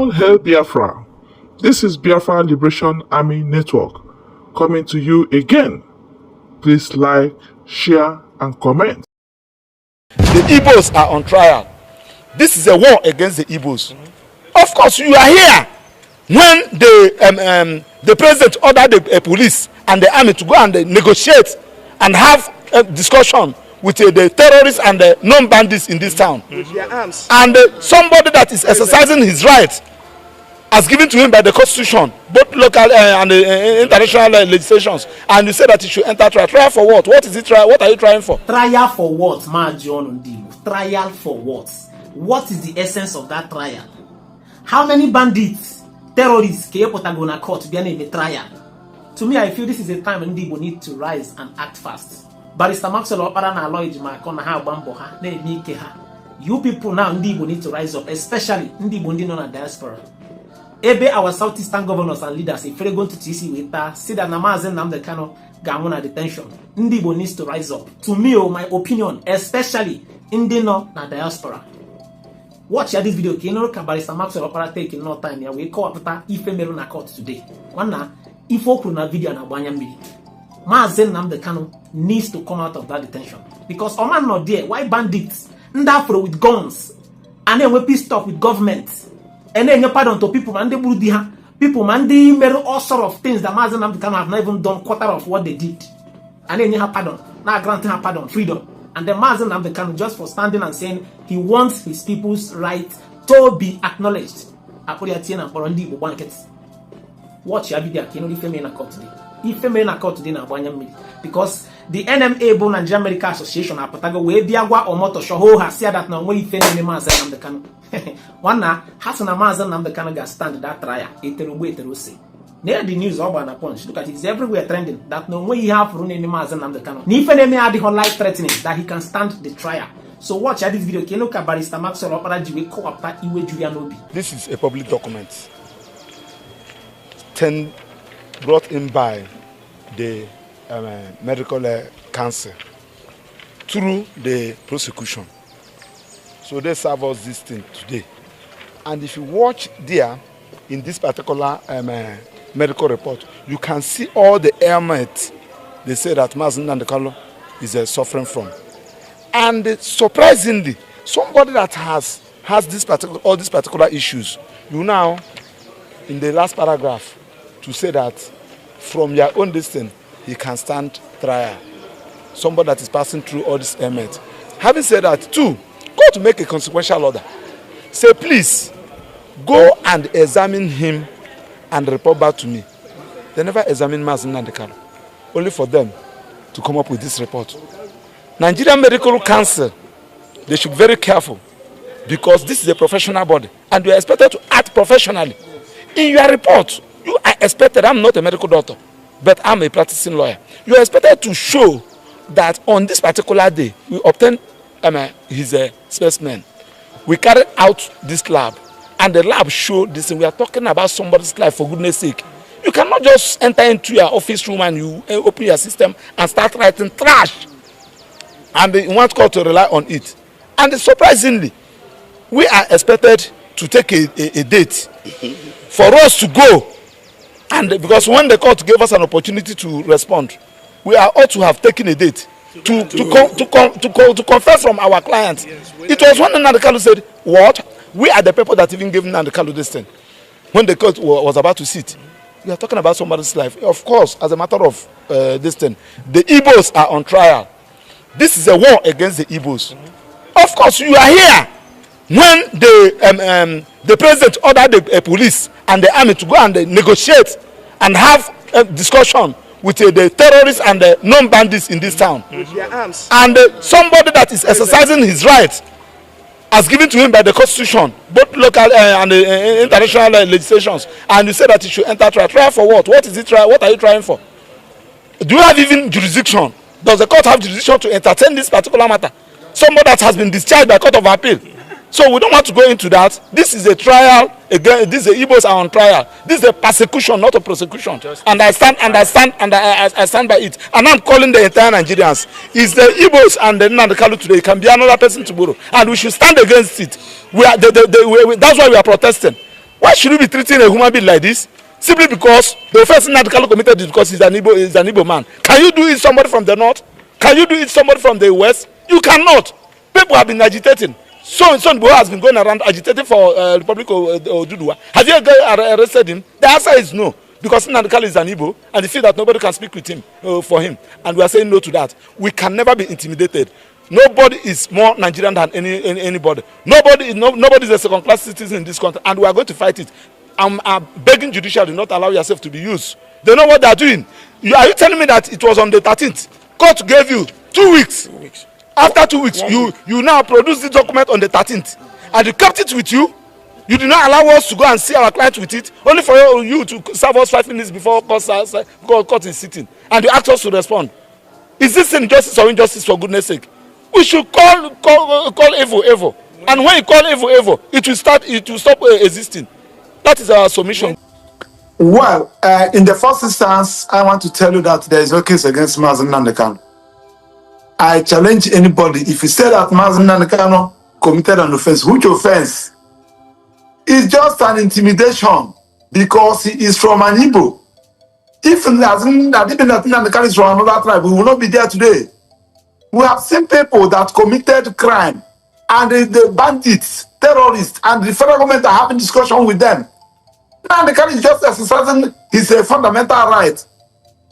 All hail Biafra. This is Biafra Liberation Army Network coming to you again. Please like, share, and comment. The Igbos are on trial. This is a war against the Igbos. Of course, you are here when the president ordered the police and the army to go and negotiate and have a discussion with the terrorists and the non-bandits in this town. With their arms. And somebody that is exercising his rights as given to him by the constitution, both local and international legislations, and you say that he should enter trial. Trial for what? What is it? What are you trying for? Trial for what, Ma John Ndibo? Trial for what? What is the essence of that trial? How many bandits, terrorists, can you go to court to be a trial? To me, I feel this is a time when Ndibo need to rise and act fast. Barrister Maxwell, Okpara na Lloyd, ha bambo ha, ne ha. You people now, Ndibo need to rise up, especially Ndibo ndi non diaspora. Ebe our southeastern governors and leaders, if they're going to TC with see that Namazen Namde Kano Gamona detention, Ndibo needs to rise up. To me, my opinion, especially Indino na diaspora. Watch this video. Can you know Barrister Maxwell Okpara taking no time here? We call up Ife Meru na court today. One na Ifo na video na Banyambi. Mazen Namde Kano needs to come out of that detention because Oman not there. Why bandits? Ndafro with guns and then we pissed off with government. And then you pardon to people, man, they people, man, they made all sort of things that Mazen Namde Kano have not even done quarter of what they did. And then you have pardon, now granting her pardon, freedom. And then Mazen Namde Kano just for standing and saying he wants his people's right to be acknowledged. Watch your video, you know, if you may not court today. If you may not court today, because the NMA Bon Nigerian Medical Association, Apatago, where Biagwa or Moto Shoho has said that now when you feel any Mazen Namde Kano. One now has an Mazen Namde Kano got stand that trial. It say. Near the news over and a punch. Look at it, it's everywhere trending that no way he have run any Mazen Namde Kano. If any had the whole life threatening that he can stand the trial. So watch this video. Can you look at Barrister Maxwell Okpara Jiwe co after Iwe Julian Obi. This is a public document. 10 brought in by the medical council through the prosecution. So they serve us this thing today. And if you watch there in this particular medical report, you can see all the ailments they say that Mazen Namde Kano is suffering from. And surprisingly, somebody that has all these particular issues, you now, in the last paragraph, to say that from your own distance, he can stand trial. Somebody that is passing through all these ailments. Having said that, too, go to make a consequential order. Say, please, go and examine him and report back to me. They never examine Mazen Namde Kano. Only for them to come up with this report. Nigerian Medical Council, they should be very careful because this is a professional body and you are expected to act professionally. In your report, you are expected, I'm not a medical doctor, but I'm a practicing lawyer. You are expected to show that on this particular day, we obtained his specimen. We carried out this lab and the lab showed this, and we are talking about somebody's life for goodness sake. You cannot just enter into your office room and you open your system and start writing trash. And you want court to rely on it. And surprisingly, we are expected to take a date for us to go. And because when the court gave us an opportunity to respond, we are ought to have taken a date to confess from our clients. Yes, it was when Namde Kano said, what? We are the people that even gave Namde Kano this thing. When the court was about to sit, we are talking about somebody's life. Of course, as a matter of this thing, the Igbos are on trial. This is a war against the Igbos. Of course, you are here when the president ordered the police and the army to go and negotiate and have a discussion with the terrorists and the non-bandits in this town. With their arms. And somebody that is exercising his rights as given to him by the constitution, both local and international legislations, and you say that he should enter trial. Trial for what? What is it? What are you trying for? Do you have even jurisdiction? Does the court have jurisdiction to entertain this particular matter? Somebody that has been discharged by court of appeal. So we don't want to go into that. This is a trial. Again, this is the Igbos are on trial. This is a persecution, not a prosecution. And I stand by it. And I'm calling the entire Nigerians. It's the Igbos and the Namde Kano today. It can be another person tomorrow. And we should stand against it. That's why we are protesting. Why should we be treating a human being like this? Simply because the offense Nnamdi Kanu committed is because he's an Igbo man. Can you do it somebody from the north? Can you do it somebody from the west? You cannot. People have been agitating. So has been going around agitating for Republic of Oduduwa. Have you arrested him? The answer is no. Because Nnamdi Kanu is an Igbo and they feel that nobody can speak with him for him. And we are saying no to that. We can never be intimidated. Nobody is more Nigerian than anybody. Nobody is a second-class citizen in this country, and we are going to fight it. I'm begging judiciary to not allow yourself to be used. They know what they are doing. Are you telling me that it was on the 13th? Court gave you 2 weeks. 2 weeks. After 2 weeks, you now produce the document on the 13th, and you kept it with you. You did not allow us to go and see our client with it, only for you to serve us 5 minutes before court is sitting, and you ask us to respond. Is this injustice or injustice, for goodness sake? We should call evil, and when you call evil, it will stop existing. That is our submission. Well, in the first instance, I want to tell you that there is no case against Mazi Nnamdi Kanu. I challenge anybody, if you say that Mazi Nnamdi Kanu committed an offense, which offense? It's just an intimidation because he is from an Igbo. If Nnamdi Kanu is from another tribe, we will not be there today. We have seen people that committed crime and the bandits, terrorists, and the federal government are having discussion with them. Nnamdi Kanu is just exercising his fundamental right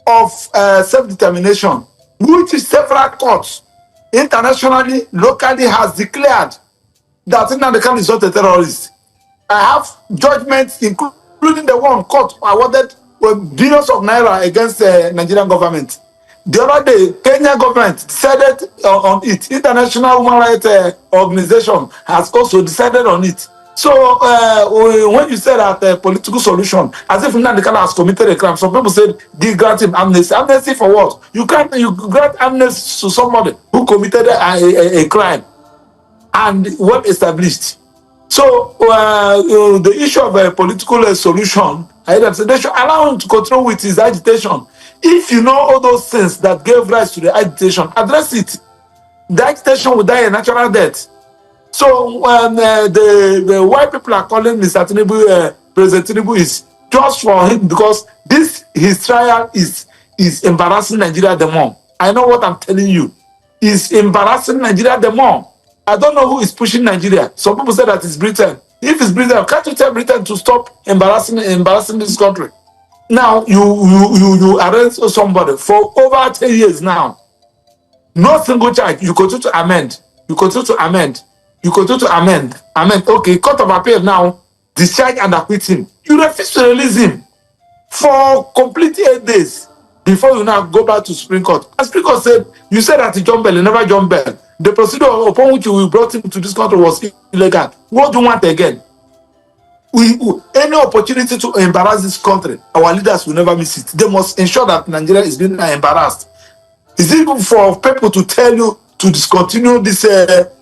of self-determination, which is several courts internationally, locally has declared that Nnamdi Kanu is not a terrorist. I have judgments, including the one court awarded billions of naira against the Nigerian government. The other day, Kenya government decided on it. International Human Rights Organization has also decided on it. So when you say that political solution, as if Nnamdi Kanu has committed a crime, some people said, grant him amnesty. Amnesty for what? You grant amnesty to somebody who committed a crime and well established. So the issue of a political solution, they should allow him to continue with his agitation. If you know all those things that gave rise to the agitation, address it. The agitation will die a natural death. So the white people are calling Mr. Tinubu, President Tinubu is just for him because his trial is embarrassing Nigeria the more. I know what I'm telling you. It's embarrassing Nigeria the more. I don't know who is pushing Nigeria. Some people say that it's Britain. If it's Britain, can't you tell Britain to stop embarrassing this country? Now you arrest somebody for over 10 years now. No single charge. You continue to amend. You continue to amend. You continue to amend. Okay, court of appeal now discharge and acquit him. You refuse to release him for complete 8 days before you now go back to Supreme Court. And Supreme Court said, you said that he jumped bail, he never jumped bail. The procedure upon which we brought him to this country was illegal. What do you want again? Any opportunity to embarrass this country, our leaders will never miss it. They must ensure that Nigeria is being embarrassed. Is it for people to tell you to discontinue this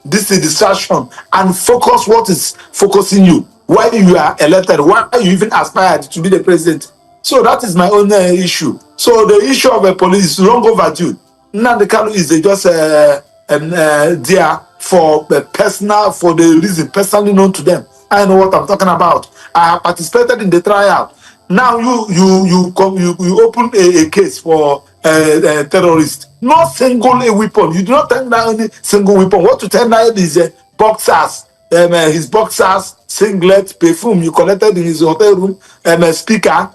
distraction and focus what is focusing you? Why you are elected? Why you even aspired to be the president? So that is my own issue. So the issue of the police is long overdue. Nnamdi Kanu is just there for the reason personally known to them. I know what I'm talking about. I have participated in the trial. Now you open a case for terrorists. No single weapon. You do not tender any single weapon. What you tender is boxers, his boxers, singlet, perfume you collected in his hotel room, speaker,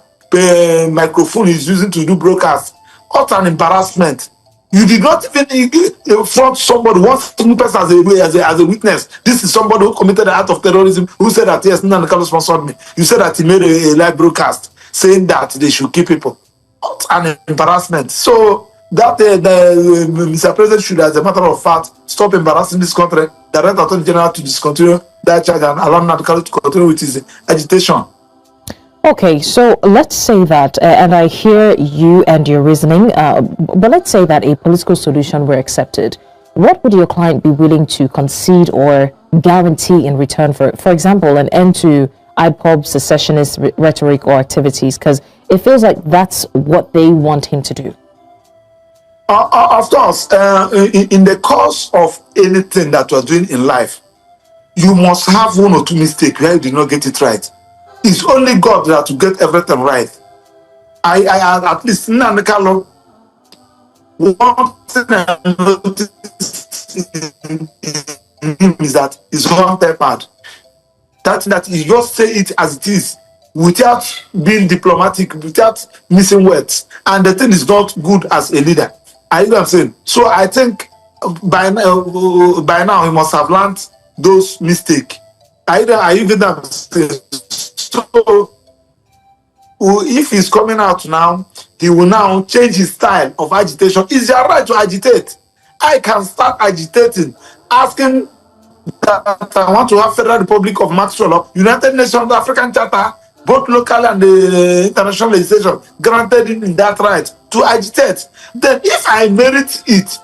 microphone he's using to do broadcast. What an embarrassment. You did not even front somebody, one single person as a witness. This is somebody who committed the act of terrorism, who said that, yes, Nnamdi Kanu sponsored me. You said that he made a live broadcast saying that they should kill people. What an embarrassment. So that Mr. President should, as a matter of fact, stop embarrassing this country, direct Attorney General to discontinue that charge and allow Nnamdi Kanu to continue with his agitation. Okay, so let's say that, and I hear you and your reasoning, but let's say that a political solution were accepted. What would your client be willing to concede or guarantee in return for example, an end to IPOB secessionist rhetoric or activities? Because it feels like that's what they want him to do. Of course, in the course of anything that you're doing in life, you must have one or two mistakes where you did not get it right. It's only God that will get everything right. I at least Nnamdi Kanu, one thing I noticed in him is that he's one-tempered. That you just say it as it is, without being diplomatic, without missing words, and the thing is not good as a leader. Are you know what I'm saying? So I think by now he must have learned those mistakes. Are you getting what I'm saying? So if he's coming out now, he will now change his style of agitation. It's your right to agitate. I can start agitating, asking that I want to have Federal Republic of Maxwell, United Nations African Charter, both local and international legislation granted him that right to agitate. Then if I merit it,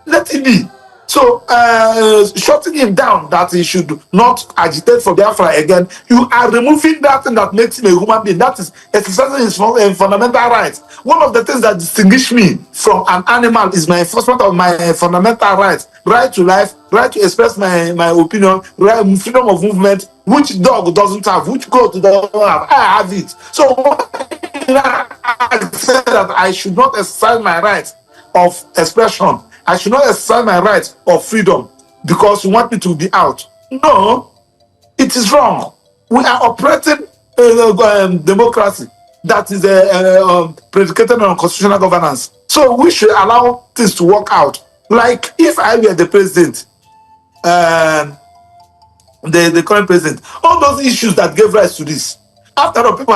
let it be. So shutting him down that he should not agitate for Biafra again, you are removing that thing that makes him a human being. That is exercising his fundamental rights. One of the things that distinguish me from an animal is my enforcement of my fundamental rights. Right to life, right to express my opinion, right, freedom of movement, which dog doesn't have, which goat doesn't have. I have it. So I said that I should not exercise my rights of expression. I should not exercise my right of freedom because you want me to be out. No, it is wrong. We are operating democracy that is predicated on constitutional governance. So we should allow things to work out. Like if I were the president, the current president, all those issues that gave rise to this, after all, people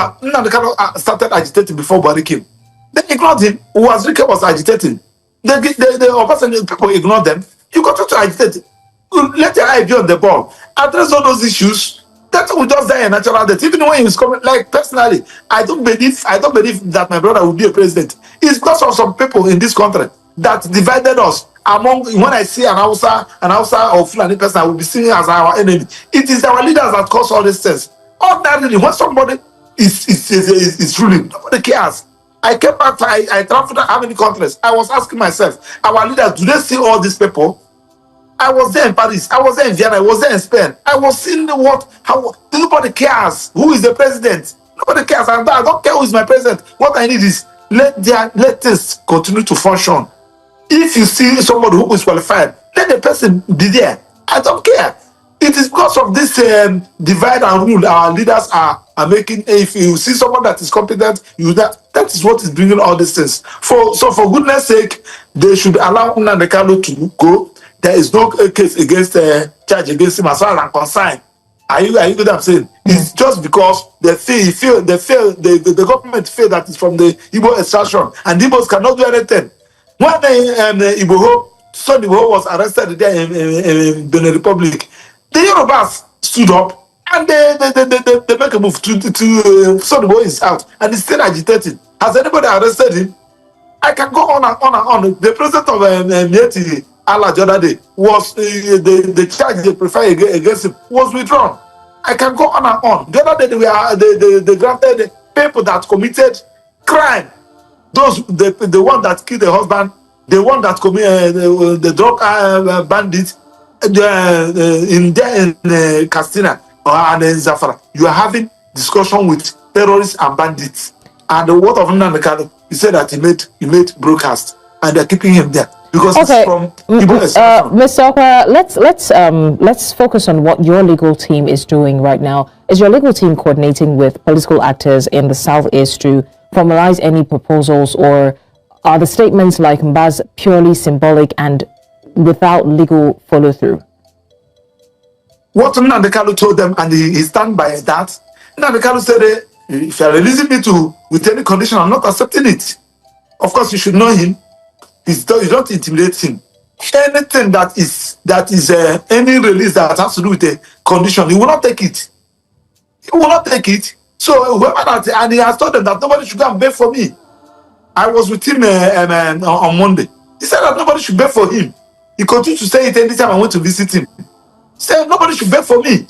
started agitating before Buhari came. They ignored him. Wazirike was agitating. The people ignore them. You got to agitate. Let your eye be on the ball. Address all those issues. That will just die a natural death. Even when he was coming, like personally, I don't believe that my brother will be a president. It's because of some people in this country that divided us among. When I see an Hausa or Fulani person, I will be seeing as our enemy. It is our leaders that cause all these things. Ordinarily, when somebody is ruling, nobody cares. I came back, I traveled how many countries? I was asking myself, our leaders, do they see all these people? I was there in Paris, I was there in Vienna, I was there in Spain. I was seeing how nobody cares who is the president. Nobody cares. I don't care who is my president. What I need is let things continue to function. If you see somebody who is qualified, let the person be there. I don't care. It is because of this divide and rule our leaders are making. If you see someone that is competent, that is what is bringing all these things. For goodness sake, they should allow Nnamdi Kanu to go. There is no case against charge against him as far as I'm concerned. Are you good? I'm saying it's just because the government feel that it's from the Igbo extraction, and Igbos cannot do anything. When Sonny Igboho was arrested there in Benin Republic, the Yorubas stood up and they make a move to Sonny Igboho is out and he's still agitating. Has anybody arrested him? I can go on and on and on. The president of Mieti Allah the other day was the charge they prefer against him was withdrawn. I can go on and on. The other day they granted people that committed crime. Those the one that killed the husband, the one that committed the drug bandit in Castina and in Zafara. You are having discussion with terrorists and bandits. And the word of Nnamdi Kanu, he said that he made broadcast, and they're keeping him there because it's from Mr. Okpara, let's focus on what your legal team is doing right now. Is your legal team coordinating with political actors in the Southeast to formalize any proposals, or are the statements like Mbaz purely symbolic and without legal follow-through? What Nnamdi Kanu told them, and he stand by that. Nnamdi Kanu said, if you are releasing me with any condition, I'm not accepting it. Of course, you should know him. You don't intimidate him. Anything that is any release that has to do with a condition, he will not take it. He will not take it. So whoever that, and he has told them that nobody should go and beg for me. I was with him on Monday. He said that nobody should beg for him. He continued to say it anytime I went to visit him. He said nobody should beg for me.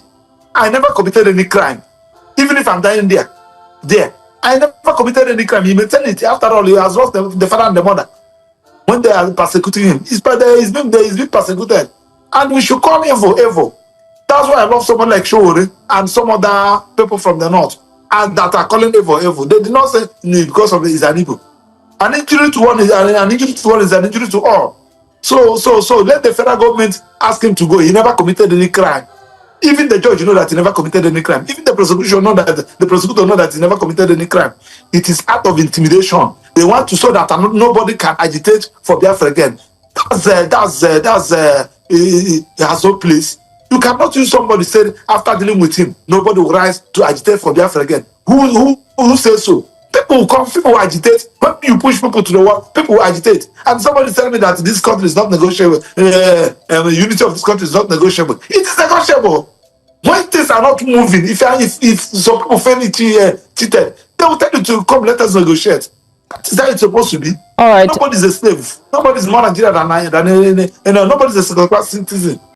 I never committed any crime, even if I'm dying there. I never committed any crime. He maintained it. After all, he has lost the father and the mother. When they are persecuting him, he's being persecuted. And we should call him for evil. That's why I love someone like Shore and some other people from the north and that are calling it for evil. They did not say no because of it is an evil. An injury to one is an injury to one is an injury to all. So let the federal government ask him to go. He never committed any crime. Even the judge know that he never committed any crime. Even the prosecution know that the prosecutor know that he never committed any crime. It is act of intimidation. They want to show that nobody can agitate for Biafra again. That's it has no place. You cannot use somebody said after dealing with him, nobody will rise to agitate for Biafra again. Who says so? People will come, people will agitate. When you push people to the wall, people will agitate. And somebody is telling me that this country is not negotiable. The unity of this country is not negotiable. It is negotiable. When things are not moving, if some people feel cheated, they will tell you to come, let us negotiate. That is how it's supposed to be. All right. Nobody is a slave. Nobody is more Nigerian than I. Nobody is a second class citizen.